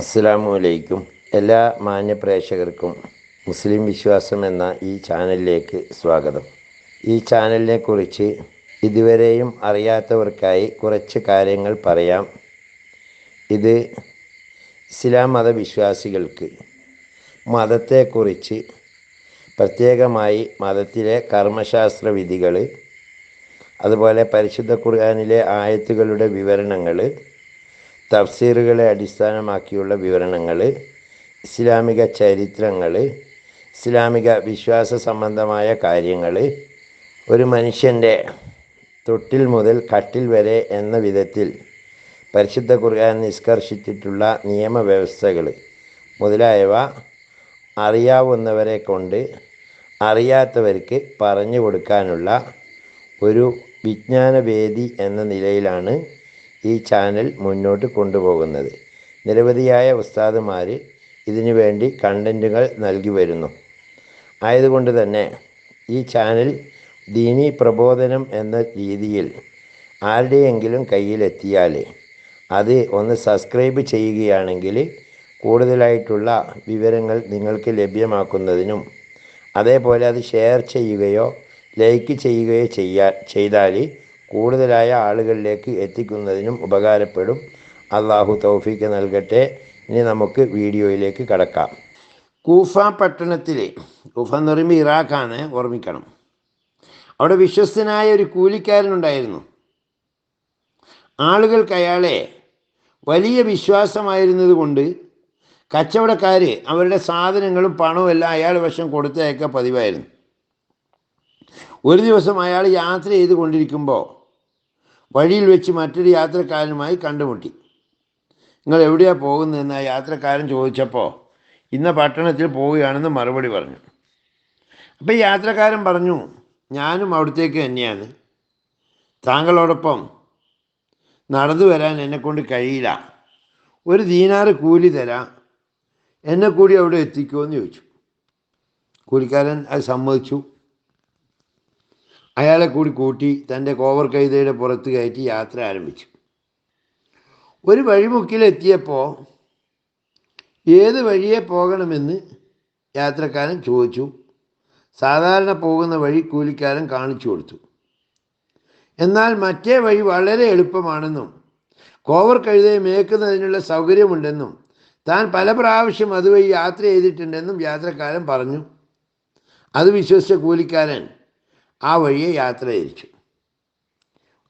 അസ്സലാമു അലൈക്കും. എല്ലാ മാന്യ പ്രേക്ഷകർക്കും മുസ്ലിം വിശ്വാസം എന്ന ഈ ചാനലിലേക്ക് സ്വാഗതം. ഈ ചാനലിനെ കുറിച്ച് ഇതുവരെയും അറിയാത്തവർക്കായി കുറച്ച് കാര്യങ്ങൾ പറയാം. ഇത് ഇസ്ലാം മതവിശ്വാസികൾക്ക് മതത്തെക്കുറിച്ച്, പ്രത്യേകമായി മതത്തിലെ കർമ്മശാസ്ത്ര വിധികൾ, അതുപോലെ പരിശുദ്ധ ഖുർആനിലെ ആയത്തുകളുടെ വിവരണങ്ങൾ, തഫ്സീറുകളെ അടിസ്ഥാനമാക്കിയുള്ള വിവരണങ്ങൾ, ഇസ്ലാമിക ചരിത്രങ്ങൾ, ഇസ്ലാമിക വിശ്വാസ സംബന്ധമായ കാര്യങ്ങൾ, ഒരു മനുഷ്യൻ്റെ തൊട്ടിൽ മുതൽ കട്ടിൽ വരെ എന്ന വിധത്തിൽ പരിശുദ്ധ ഖുർആൻ നിഷ്കർഷിച്ചിട്ടുള്ള നിയമവ്യവസ്ഥകൾ മുതലായവ അറിയാവുന്നവരെ കൊണ്ട് അറിയാത്തവർക്ക് പറഞ്ഞു കൊടുക്കാനുള്ള ഒരു വിജ്ഞാനവേദി എന്ന നിലയിലാണ് ഈ ചാനൽ മുന്നോട്ട് കൊണ്ടുപോകുന്നത്. നിരവധിയായ ഉസ്താദുമാർ ഇതിനു വേണ്ടി കണ്ടൻറ്റുകൾ നൽകി വരുന്നു. ആയതുകൊണ്ട് തന്നെ ഈ ചാനൽ ദീനീ പ്രബോധനം എന്ന രീതിയിൽ ആരുടെയെങ്കിലും കയ്യിലെത്തിയാൽ അത് ഒന്ന് സബ്സ്ക്രൈബ് ചെയ്യുകയാണെങ്കിൽ കൂടുതലായിട്ടുള്ള വിവരങ്ങൾ നിങ്ങൾക്ക് ലഭ്യമാക്കുന്നതിനും, അതേപോലെ അത് ഷെയർ ചെയ്യുകയോ ലൈക്ക് ചെയ്യുകയോ ചെയ്താൽ കൂടുതലായ ആളുകളിലേക്ക് എത്തിക്കുന്നതിനും ഉപകാരപ്പെടും. അള്ളാഹു തൗഫീക്ക് നൽകട്ടെ. ഇനി നമുക്ക് വീഡിയോയിലേക്ക് കടക്കാം. കൂഫ പട്ടണത്തിൽ, കൂഫ എന്ന് പറയുമ്പോൾ ഇറാഖാണ്, ഓർമ്മിക്കണം. അവിടെ വിശ്വസ്തനായ ഒരു കൂലിക്കാരനുണ്ടായിരുന്നു. ആളുകൾക്ക് അയാളെ വലിയ വിശ്വാസമായിരുന്നത് കൊണ്ട് കച്ചവടക്കാർ അവരുടെ സാധനങ്ങളും പണവും എല്ലാം അയാൾ വശം കൊടുത്തയക്കുക പതിവായിരുന്നു. ഒരു ദിവസം അയാൾ യാത്ര ചെയ്ത് കൊണ്ടിരിക്കുമ്പോൾ വഴിയിൽ വെച്ച് മറ്റൊരു യാത്രക്കാരനുമായി കണ്ടുമുട്ടി. നിങ്ങൾ എവിടെയാണ് പോകുന്നതെന്ന് ആ യാത്രക്കാരൻ ചോദിച്ചപ്പോൾ ഇന്ന പട്ടണത്തിൽ പോവുകയാണെന്ന് മറുപടി പറഞ്ഞു. അപ്പോൾ ഈ യാത്രക്കാരൻ പറഞ്ഞു, ഞാനും അവിടത്തേക്ക് തന്നെയാണ്. താങ്കളോടൊപ്പം നടന്നു വരാൻ എന്നെക്കൊണ്ട് കഴിയില്ല. ഒരു ദീനാറ് കൂലി തരാം, എന്നെ കൂടി അവിടെ എത്തിക്കുമോ എന്ന് ചോദിച്ചു. കൂലിക്കാരൻ അത് സമ്മതിച്ചു. അയാളെ കൂടി കൂട്ടി തൻ്റെ കോവർ കൈതയുടെ പുറത്ത് കയറ്റി യാത്ര ആരംഭിച്ചു. ഒരു വഴിമുക്കിലെത്തിയപ്പോൾ ഏത് വഴിയെ പോകണമെന്ന് യാത്രക്കാരൻ ചോദിച്ചു. സാധാരണ പോകുന്ന വഴി കൂലിക്കാരൻ കാണിച്ചു കൊടുത്തു. എന്നാൽ മറ്റേ വഴി വളരെ എളുപ്പമാണെന്നും കോവർ കഴുതയെ മേക്കുന്നതിനുള്ള സൗകര്യമുണ്ടെന്നും താൻ പല പ്രാവശ്യം അതുവഴി യാത്ര ചെയ്തിട്ടുണ്ടെന്നും യാത്രക്കാരൻ പറഞ്ഞു. അത് വിശ്വസിച്ച കൂലിക്കാരൻ ആ വഴിയെ യാത്ര തിരിച്ചു.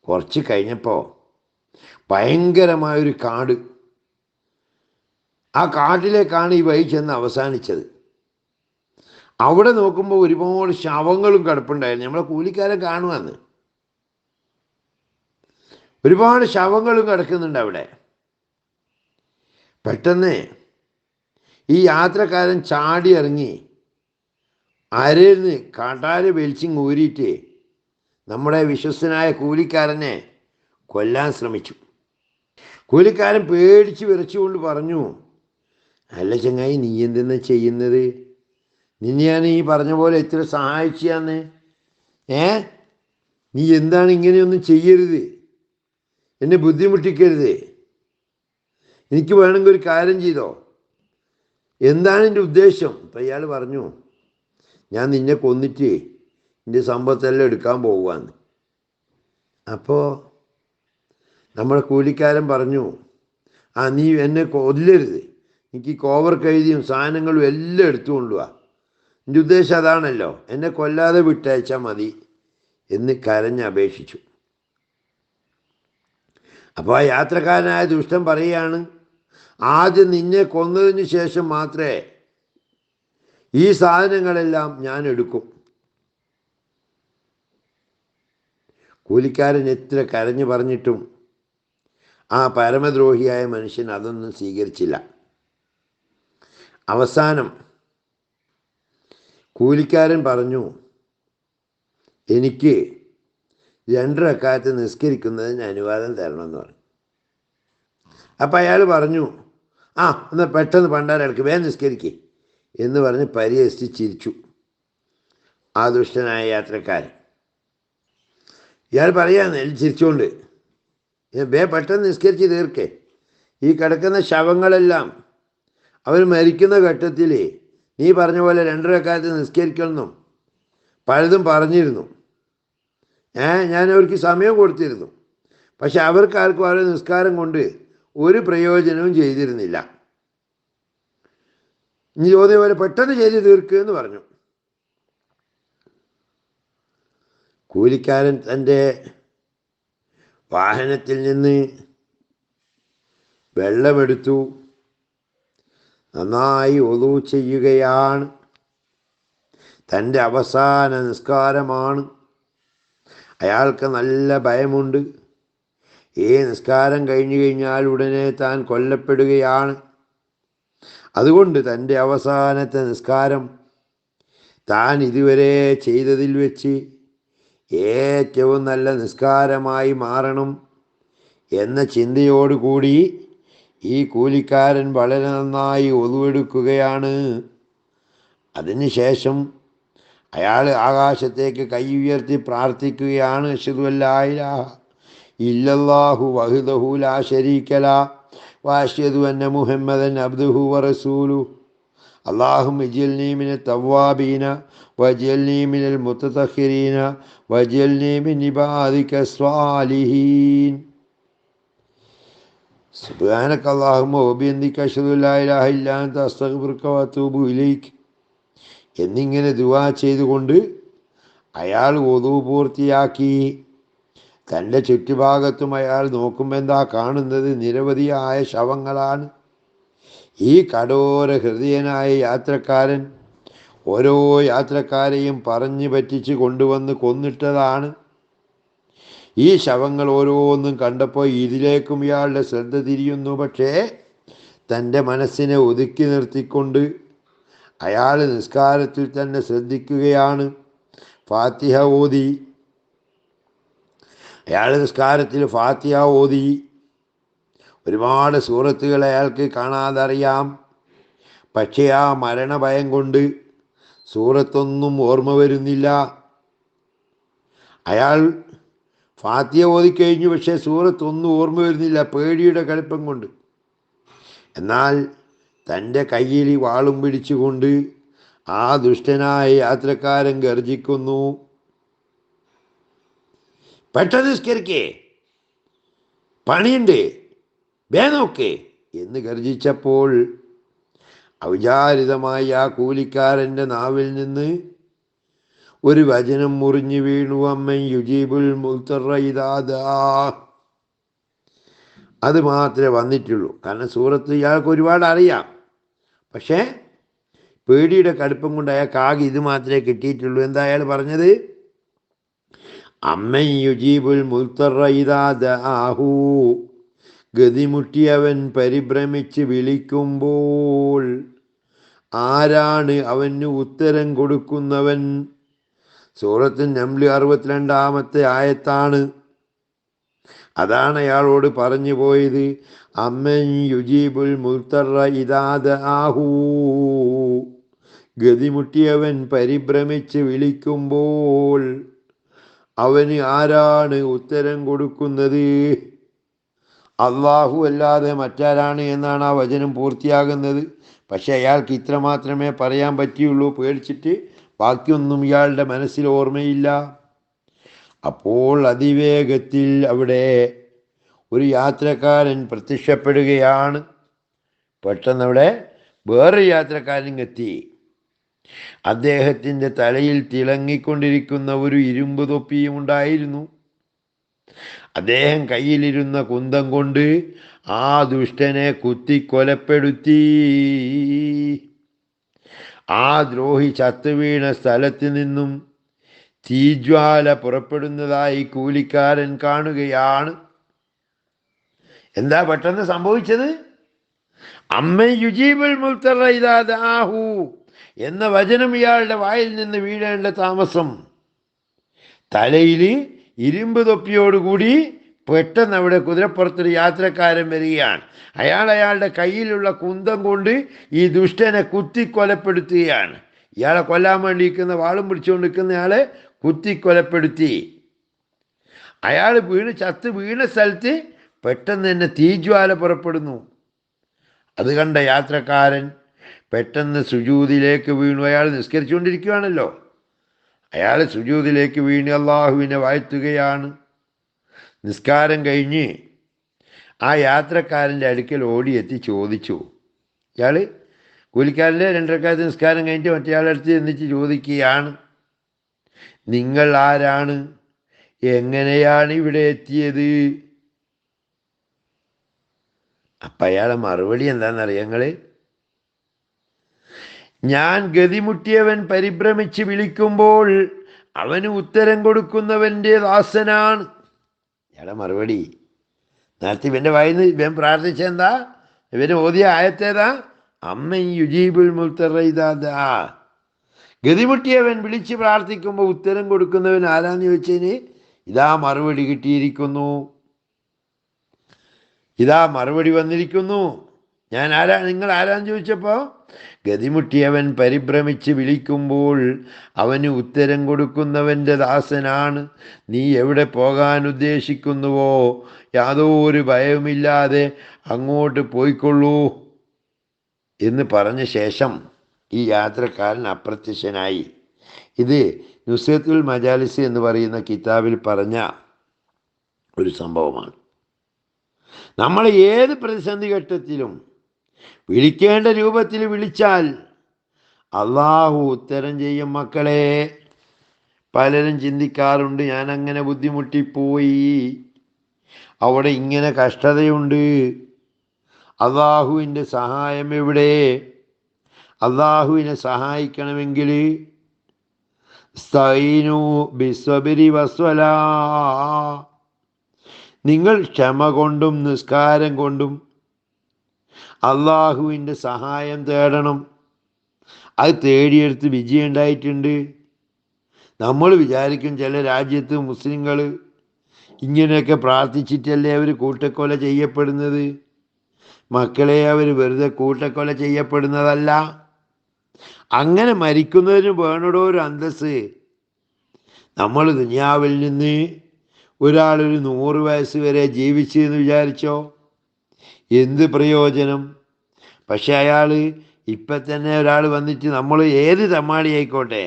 കുറച്ച് കഴിഞ്ഞപ്പോൾ ഭയങ്കരമായൊരു കാട്. ആ കാട്ടിലേക്കാണ് ഈ വഴി ചെന്ന് അവസാനിച്ചത്. അവിടെ നോക്കുമ്പോൾ ഒരുപാട് ശവങ്ങളും കിടപ്പുണ്ടായിരുന്നു. നമ്മളെ കൂലിക്കാരൻ കാണുവാന്ന്. ഒരുപാട് ശവങ്ങളും കിടക്കുന്നുണ്ട് അവിടെ. പെട്ടെന്ന് ഈ യാത്രക്കാരൻ ചാടി ഇറങ്ങി അരയിൽ നിന്ന് കാട്ടാര് വലിച്ചിങ് ഊരിയിട്ട് നമ്മുടെ വിശ്വസ്തനായ കൂലിക്കാരനെ കൊല്ലാൻ ശ്രമിച്ചു. കൂലിക്കാരൻ പേടിച്ച് വിറച്ചുകൊണ്ട് പറഞ്ഞു, അല്ല ചങ്ങായി, നീ എന്തെന്നാ ചെയ്യുന്നത്? നിന്നെ ഞാൻ ഈ പറഞ്ഞ പോലെ എത്ര സഹായിച്ചാന്ന്. നീ എന്താണ് ഇങ്ങനെയൊന്നും ചെയ്യരുത്, എന്നെ ബുദ്ധിമുട്ടിക്കരുത്. എനിക്ക് വേണമെങ്കിൽ ഒരു കാര്യം ചെയ്തോ, എന്താണ് എൻ്റെ ഉദ്ദേശം? അപ്പം ഇയാൾ പറഞ്ഞു, ഞാൻ നിന്നെ കൊന്നിട്ട് എൻ്റെ സമ്പത്തെല്ലാം എടുക്കാൻ പോവുകയാണ്. അപ്പോൾ നമ്മുടെ കൂലിക്കാരൻ പറഞ്ഞു, നീ എന്നെ കൊല്ലരുത്, എനിക്ക് കോവർ കഴുതിയും സാധനങ്ങളും എല്ലാം എടുത്തു കൊണ്ടുപോവാ. എൻ്റെ ഉദ്ദേശം അതാണല്ലോ, എന്നെ കൊല്ലാതെ വിട്ടയച്ചാൽ മതി എന്ന് കരഞ്ഞപേക്ഷിച്ചു. അപ്പോൾ ആ യാത്രക്കാരനായ ദുഷ്ടൻ പറയുകയാണ്, ആദ്യം നിന്നെ കൊന്നതിന് ശേഷം മാത്രമേ ഈ സാധനങ്ങളെല്ലാം ഞാൻ എടുക്കും. കൂലിക്കാരൻ എത്ര കരഞ്ഞു പറഞ്ഞിട്ടും ആ പരമദ്രോഹിയായ മനുഷ്യൻ അതൊന്നും സ്വീകരിച്ചില്ല. അവസാനം കൂലിക്കാരൻ പറഞ്ഞു, എനിക്ക് 2 റക്അത്ത് നിസ്കരിക്കുന്നതിന് അനുവാദം തരണമെന്ന് പറഞ്ഞു. അപ്പം അയാൾ പറഞ്ഞു, എന്നാൽ പെട്ടെന്ന് പണ്ടാരടക്ക്, വേഗം നിസ്കരിക്കേ എന്ന് പറഞ്ഞ് പരിഹസിച്ച് ചിരിച്ചു ആ ദുഷ്ടനായ യാത്രക്കാരൻ. ഇയാൾ പറയാന്ന് ചിരിച്ചുകൊണ്ട്, പെട്ടെന്ന് നിസ്കരിച്ച് തീർക്കേ, ഈ കിടക്കുന്ന ശവങ്ങളെല്ലാം അവർ മരിക്കുന്ന ഘട്ടത്തിൽ നീ പറഞ്ഞ പോലെ 2 റക്അത്ത് നിസ്കരിക്കണം പലതും പറഞ്ഞിരുന്നു. ഞാൻ അവർക്ക് സമയം കൊടുത്തിരുന്നു. പക്ഷെ അവർക്കാർക്കും അവരുടെ നിസ്കാരം കൊണ്ട് ഒരു പ്രയോജനവും ചെയ്തിരുന്നില്ല. നീ ചോദ്യം പോലെ പെട്ടെന്ന് ചെയ്ത് തീർക്കുക എന്ന് പറഞ്ഞു. കൂലിക്കാരൻ തൻ്റെ വാഹനത്തിൽ നിന്ന് വെള്ളമെടുത്തു, നന്നായി ഒളു ചെയ്യുകയാണ്. തൻ്റെ അവസാന നിസ്കാരമാണ്. അയാൾക്ക് നല്ല ഭയമുണ്ട്. ഈ നിസ്കാരം കഴിഞ്ഞു കഴിഞ്ഞാൽ ഉടനെ താൻ കൊല്ലപ്പെടുകയാണ്. അതുകൊണ്ട് തൻ്റെ അവസാനത്തെ നിസ്കാരം താൻ ഇതുവരെ ചെയ്തതിൽ വെച്ച് ഏറ്റവും നല്ല നിസ്കാരമായി മാറണം എന്ന ചിന്തയോടുകൂടി ഈ കൂലിക്കാരൻ വളരെ നന്നായി ഒതുവെടുക്കുകയാണ്. അതിനുശേഷം അയാൾ ആകാശത്തേക്ക് കൈ ഉയർത്തി പ്രാർത്ഥിക്കുകയാണ്. അശ്ഹദു അല്ലാ ഇലാഹ ഇല്ലല്ലാഹു വഹ്ദഹു ലാ ശരീക ലഹു വഅശ്ഹദു അന്ന മുഹമ്മദൻ അബ്ദുഹു വറസൂലുഹു അല്ലാഹുമ്മ ഇജ്അൽനി മിനത് തവ്വാബീന വജ്അൽനി മിനൽ മുതതഹിരീന വജ്അൽനി മിൻ ഇബാദിക സ്വാലിഹീൻ. സുബ്ഹാനക അല്ലാഹുമ്മ വബിഹംദിക അശ്ഹദു അല്ലാ ഇലാഹ ഇല്ലാ അൻത അസ്തഗ്ഫിറുക വഅതൂബു ഇലൈക് എന്നിങ്ങനെ ദുആ ചെയ്തുകൊണ്ട് അയാൾ വുളു പൂർത്തിയാക്കി. തൻ്റെ ചുറ്റുഭാഗത്തും അയാൾ നോക്കുമ്പോൾ എന്താ കാണുന്നത്? നിരവധിയായ ശവങ്ങളാണ്. ഈ കഠോര ഹൃദയനായ യാത്രക്കാരൻ ഓരോ യാത്രക്കാരെയും പറഞ്ഞു പറ്റിച്ച് കൊണ്ടുവന്ന് കൊന്നിട്ടതാണ്. ഈ ശവങ്ങൾ ഓരോന്നും കണ്ടപ്പോൾ ഇതിലേക്കും ഇയാളുടെ ശ്രദ്ധ തിരിയുന്നു. പക്ഷേ തൻ്റെ മനസ്സിനെ ഒതുക്കി നിർത്തിക്കൊണ്ട് അയാൾ നിസ്കാരത്തിൽ തന്നെ ശ്രദ്ധിക്കുകയാണ്. ഫാത്തിഹ ഓതി. അയാൾ നിസ്കാരത്തിൽ ഫാത്തിഹ ഓതി. ഒരുപാട് സൂറത്തുകൾ അയാൾക്ക് കാണാതെ അറിയാം. പക്ഷേ ആ മരണഭയം കൊണ്ട് സൂറത്തൊന്നും ഓർമ്മ വരുന്നില്ല. അയാൾ ഫാത്തിഹ ഓതിക്കഴിഞ്ഞു, പക്ഷേ സൂറത്തൊന്നും ഓർമ്മ വരുന്നില്ല, പേടിയുടെ കടുപ്പം കൊണ്ട്. എന്നാൽ തൻ്റെ കയ്യിൽ വാളും പിടിച്ചുകൊണ്ട് ആ ദുഷ്ടനായ യാത്രക്കാരൻ ഗർജിക്കുന്നു, പെട്ടെന്ന് നിസ്കരിക്കേ, പണിയുണ്ട്, നോക്കേ എന്ന് ഗർജിച്ചപ്പോൾ ഔചാരിതമായി ആ കൂലിക്കാരൻ്റെ നാവിൽ നിന്ന് ഒരു വചനം മുറിഞ്ഞു വീണു. അമ്മൻ യുജീബുൽ മുൽത്തറ ഇദാ ദാ. അത് മാത്രമേ വന്നിട്ടുള്ളൂ. കാരണം സൂറത്ത് ഇയാൾക്ക് ഒരുപാട് അറിയാം. പക്ഷേ പേടിയുടെ കടുപ്പം കൊണ്ട് അയാൾക്ക് ആകെ ഇത് മാത്രമേ കിട്ടിയിട്ടുള്ളൂ. എന്താ അയാൾ പറഞ്ഞത്? അമ്മൻ യുജീബുൽ മുൽത്തറ ഇദാ ദാഹു. ഗതിമുട്ടിയവൻ പരിഭ്രമിച്ച് വിളിക്കുമ്പോൾ ആരാണ് അവന് ഉത്തരം കൊടുക്കുന്നവൻ? സൂറത്ത് നംൽ 62-ാമത്തെ ആയത്താണ്. അതാണ് അയാളോട് പറഞ്ഞു പോയത്. അമ്മൻ യുജീബുൽ മുൽത്തറ ഇദാ ദാഹു. ഗതിമുട്ടിയവൻ പരിഭ്രമിച്ച് വിളിക്കുമ്പോൾ അവന് ആരാണ് ഉത്തരം കൊടുക്കുന്നത്? അള്ളാഹു അല്ലാതെ മറ്റാരാണ് എന്നാണ് ആ വചനം പൂർത്തിയാകുന്നത്. പക്ഷെ അയാൾക്ക് ഇത്ര മാത്രമേ പറയാൻ പറ്റിയുള്ളൂ. പേടിച്ചിട്ട് ബാക്കിയൊന്നും ഇയാളുടെ മനസ്സിൽ ഓർമ്മയില്ല. അപ്പോൾ അതിവേഗത്തിൽ അവിടെ ഒരു യാത്രക്കാരൻ പ്രത്യക്ഷപ്പെടുകയാണ്. പെട്ടെന്ന് അവിടെ വേറൊരു യാത്രക്കാരൻ എത്തി. അദ്ദേഹത്തിൻ്റെ തലയിൽ തിളങ്ങിക്കൊണ്ടിരിക്കുന്ന ഒരു ഇരുമ്പ് തൊപ്പിയും ഉണ്ടായിരുന്നു. അദ്ദേഹം കയ്യിലിരുന്ന കുന്തം കൊണ്ട് ആ ദുഷ്ടനെ കുത്തിക്കൊലപ്പെടുത്തി. ആ ദ്രോഹി ചത്തുവീണ സ്ഥലത്ത് നിന്നും തീജ്വാല പുറപ്പെടുന്നതായി കൂലിക്കാരൻ കാണുകയാണ്. എന്താ പെട്ടെന്ന് സംഭവിച്ചത്? അമ്മ യുജീബുൽ മുൽത്തറ ഇദാ ദാഹു എന്ന വചനം ഇയാളുടെ വായിൽ നിന്ന് വീഴേണ്ട താമസം. തലയിൽ ഇരുമ്പ് തൊപ്പിയോടുകൂടി പെട്ടെന്ന് അവിടെ കുതിരപ്പുറത്തൊരു യാത്രക്കാരൻ വരികയാണ്. അയാളുടെ കയ്യിലുള്ള കുന്തം കൊണ്ട് ഈ ദുഷ്ടനെ കുത്തിക്കൊലപ്പെടുത്തുകയാണ്. ഇയാളെ കൊല്ലാൻ വേണ്ടി നിൽക്കുന്ന വാളും പിടിച്ചുകൊണ്ട് നിൽക്കുന്നയാളെ കുത്തിക്കൊലപ്പെടുത്തി. അയാൾ ചത്ത് വീണ സ്ഥലത്ത് പെട്ടെന്ന് തന്നെ തീജ്വാല പുറപ്പെടുന്നു. അത് കണ്ട യാത്രക്കാരൻ പെട്ടെന്ന് സുജൂദിലേക്ക് വീണു. അയാൾ നിസ്കരിച്ചുകൊണ്ടിരിക്കുകയാണല്ലോ. അയാൾ സുജൂദിലേക്ക് വീണ് അള്ളാഹുവിനെ വാഴ്ത്തുകയാണ്. നിസ്കാരം കഴിഞ്ഞ് ആ യാത്രക്കാരൻ്റെ അടുക്കൽ ഓടിയെത്തി ചോദിച്ചു. ഇയാൾ കൂലിക്കാരൻ്റെ 2 റക്അത്ത് നിസ്കാരം കഴിഞ്ഞിട്ട് മറ്റേയാളുടെ അടുത്ത് എന്നിട്ട് ചോദിക്കുകയാണ്, നിങ്ങൾ ആരാണ്, എങ്ങനെയാണ് ഇവിടെ എത്തിയത്? അപ്പം അയാളെ മറുപടി എന്താണെന്നറിയാം നിങ്ങൾ? ഞാൻ ഗതിമുട്ടിയവൻ പരിഭ്രമിച്ച് വിളിക്കുമ്പോൾ അവന് ഉത്തരം കൊടുക്കുന്നവൻ്റെ ദാസനാണ്. ഇയാളെ മറുപടി നേരത്തെ ഇവൻ്റെ വായിന്ന് ഇവൻ പ്രാർത്ഥിച്ചെന്താ? ഇവന് ഓതിയ ആയത്തേതാ? അമ്മ യുജീബുൽ മുൽത്തറൈദാ. ഗതിമുട്ടിയവൻ വിളിച്ച് പ്രാർത്ഥിക്കുമ്പോൾ ഉത്തരം കൊടുക്കുന്നവൻ ആരാന്ന് ചോദിച്ചതിന് ഇതാ മറുപടി കിട്ടിയിരിക്കുന്നു, ഇതാ മറുപടി വന്നിരിക്കുന്നു. ഞാൻ ആരാ, നിങ്ങൾ ആരാന്ന് ചോദിച്ചപ്പോൾ ഗതിമുട്ടിയവൻ പരിഭ്രമിച്ച് വിളിക്കുമ്പോൾ അവന് ഉത്തരം കൊടുക്കുന്നവൻ്റെ ദാസനാണ്. നീ എവിടെ പോകാൻ ഉദ്ദേശിക്കുന്നുവോ യാതൊരു ഭയവുമില്ലാതെ അങ്ങോട്ട് പോയിക്കൊള്ളൂ എന്ന് പറഞ്ഞ ശേഷം ഈ യാത്രക്കാരൻ അപ്രത്യക്ഷനായി. ഇത് നുസ്രത്തുൽ മജാലിസ് എന്ന് പറയുന്ന കിതാബിൽ പറഞ്ഞ ഒരു സംഭവമാണ്. നമ്മൾ ഏത് പ്രതിസന്ധി ഘട്ടത്തിലും വിളിക്കേണ്ട രൂപത്തിൽ വിളിച്ചാൽ അള്ളാഹു ഉത്തരം ചെയ്യും മക്കളെ. പലരും ചിന്തിക്കാറുണ്ട്, ഞാൻ അങ്ങനെ ബുദ്ധിമുട്ടിപ്പോയി, അവിടെ ഇങ്ങനെ കഷ്ടതയുണ്ട്, അള്ളാഹുവിൻ്റെ സഹായം എവിടെ? അള്ളാഹുവിനെ സഹായിക്കണമെങ്കിൽ സ്തഈനു ബിസ്സബ്രി വസ്വലാ, നിങ്ങൾ ക്ഷമ കൊണ്ടും നിസ്കാരം കൊണ്ടും അള്ളാഹുവിൻ്റെ സഹായം തേടണം. അത് തേടിയെടുത്ത് വിജയം ഉണ്ടായിട്ടുണ്ട്. നമ്മൾ വിചാരിക്കും ചില രാജ്യത്ത് മുസ്ലിങ്ങൾ ഇങ്ങനെയൊക്കെ പ്രാർത്ഥിച്ചിട്ടല്ലേ അവർ കൂട്ടക്കൊല ചെയ്യപ്പെടുന്നത്. മക്കളെ, അവർ വെറുതെ കൂട്ടക്കൊല ചെയ്യപ്പെടുന്നതല്ല. അങ്ങനെ മരിക്കുന്നതിന് വേണടോ ഒരു അന്തസ്സ്. നമ്മൾ ദുനിയാവിൽ നിന്ന് ഒരാളൊരു 100 വയസ്സ് വരെ ജീവിച്ചു എന്ന് വിചാരിച്ചോ, എന്ത് പ്രയോജനം? പക്ഷെ അയാൾ ഇപ്പം തന്നെ ഒരാൾ വന്നിട്ട്, നമ്മൾ ഏത് തമ്മാടിയായിക്കോട്ടെ,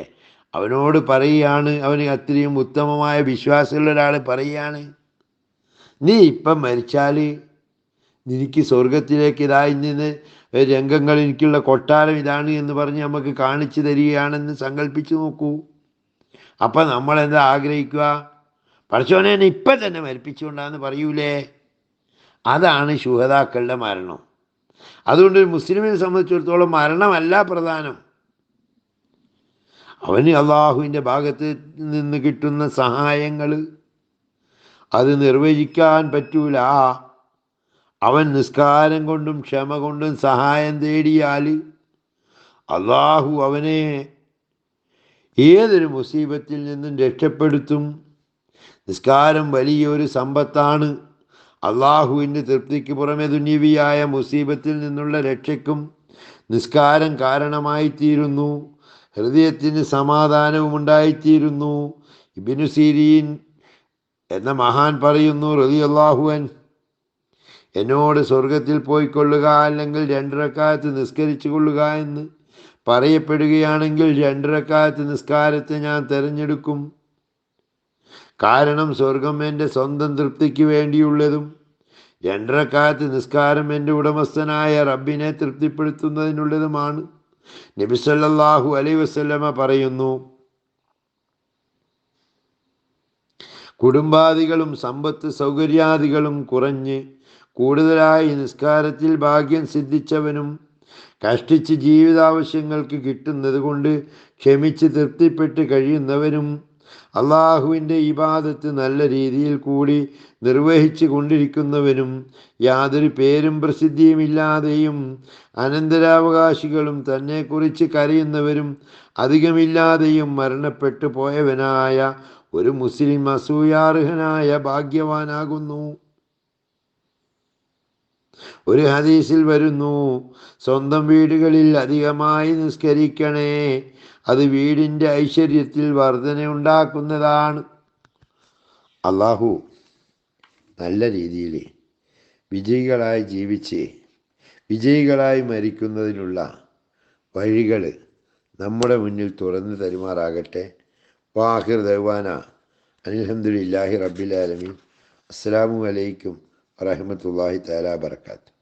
അവനോട് പറയുകയാണ്, അവന് അത്രയും ഉത്തമമായ വിശ്വാസമുള്ള ഒരാൾ പറയുകയാണ്, നീ ഇപ്പം മരിച്ചാൽ നിനക്ക് സ്വർഗത്തിലേക്ക് ഇതായി നിന്ന് രംഗങ്ങൾ, എനിക്കുള്ള കൊട്ടാരം ഇതാണ് എന്ന് പറഞ്ഞ് നമുക്ക് കാണിച്ചു തരികയാണെന്ന് സങ്കല്പിച്ചു നോക്കൂ. അപ്പം നമ്മളെന്താ ആഗ്രഹിക്കുക? പടച്ചോനെ എന്നെ ഇപ്പം തന്നെ മരിപ്പിച്ചുകൊണ്ടാന്ന് പറയൂലേ? അതാണ് ശുഹദാക്കളുടെ മരണം. അതുകൊണ്ട് ഒരു മുസ്ലിമിനെ സംബന്ധിച്ചിടത്തോളം മരണമല്ല പ്രധാനം, അവന് അള്ളാഹുവിൻ്റെ ഭാഗത്ത് നിന്ന് കിട്ടുന്ന സഹായങ്ങൾ അത് നിർവചിക്കാൻ പറ്റൂല. അവൻ നിസ്കാരം കൊണ്ടും ക്ഷമ കൊണ്ടും സഹായം തേടിയാൽ അള്ളാഹു അവനെ ഏതൊരു മുസീബത്തിൽ നിന്നും രക്ഷപ്പെടുത്തും. നിസ്കാരം വലിയൊരു സമ്പത്താണ്. അള്ളാഹുവിൻ്റെ തൃപ്തിക്ക് പുറമെ ദുന്യവിയായ മുസീബത്തിൽ നിന്നുള്ള രക്ഷയ്ക്കും നിസ്കാരം കാരണമായിത്തീരുന്നു. ഹൃദയത്തിന് സമാധാനവും ഉണ്ടായിത്തീരുന്നു. ഇബ്നു സിരീൻ എന്ന മഹാൻ പറയുന്നു, റളിയല്ലാഹു അൻഹു, എന്നോട് സ്വർഗത്തിൽ പോയിക്കൊള്ളുക അല്ലെങ്കിൽ 2 റക്അത്ത് നിസ്കരിച്ചു കൊള്ളുക എന്ന് പറയപ്പെടുകയാണെങ്കിൽ 2 റക്അത്ത് നിസ്കാരത്തെ ഞാൻ തിരഞ്ഞെടുക്കും. കാരണം സ്വർഗം എൻ്റെ സ്വന്തം തൃപ്തിക്ക് വേണ്ടിയുള്ളതും 2 റക്അത്ത് നിസ്കാരം എൻ്റെ ഉടമസ്ഥനായ റബ്ബിനെ തൃപ്തിപ്പെടുത്തുന്നതിനുള്ളതുമാണ്. നബി സല്ലല്ലാഹു അലൈഹി വസല്ലമ പറയുന്നു, കുടുംബാദികളും സമ്പത്ത് സൗകര്യാദികളും കുറഞ്ഞ് കൂടുതലായി നിസ്കാരത്തിൽ ഭാഗ്യം സിദ്ധിച്ചവനും കഷ്ടിച്ച് ജീവിതാവശ്യങ്ങൾക്ക് കിട്ടുന്നത് കൊണ്ട് ക്ഷമിച്ച് തൃപ്തിപ്പെട്ട് കഴിയുന്നവനും അള്ളാഹുവിൻ്റെ ഇബാദത്ത് നല്ല രീതിയിൽ കൂടി നിർവഹിച്ചു കൊണ്ടിരിക്കുന്നവനും യാതൊരു പേരും പ്രസിദ്ധിയുമില്ലാതെയും അനന്തരാവകാശികളും തന്നെക്കുറിച്ച് കരയുന്നവരും അധികമില്ലാതെയും മരണപ്പെട്ടു പോയവനായ ഒരു മുസ്ലിം അസൂയാർഹനായ ഭാഗ്യവാനാകുന്നു. ഒരു ഹദീസിൽ വരുന്നു, സ്വന്തം വീടുകളിൽ അധികമായി നിസ്കരിക്കണേ, അത് വീടിൻ്റെ ഐശ്വര്യത്തിൽ വർധനയുണ്ടാക്കുന്നതാണ്. അള്ളാഹു നല്ല രീതിയിൽ വിജയികളായി ജീവിച്ച് വിജയികളായി മരിക്കുന്നതിനുള്ള വഴികൾ നമ്മുടെ മുന്നിൽ തുറന്നു തരുമാറാകട്ടെ. വാഹിർ ദവാന അൽഹംദുലില്ലാഹി റബ്ബിൽ ആലമീൻ. അസ്സലാമു അലൈക്കും വറഹ്മത്തുള്ളാഹി തആല വബറകാതുഹു.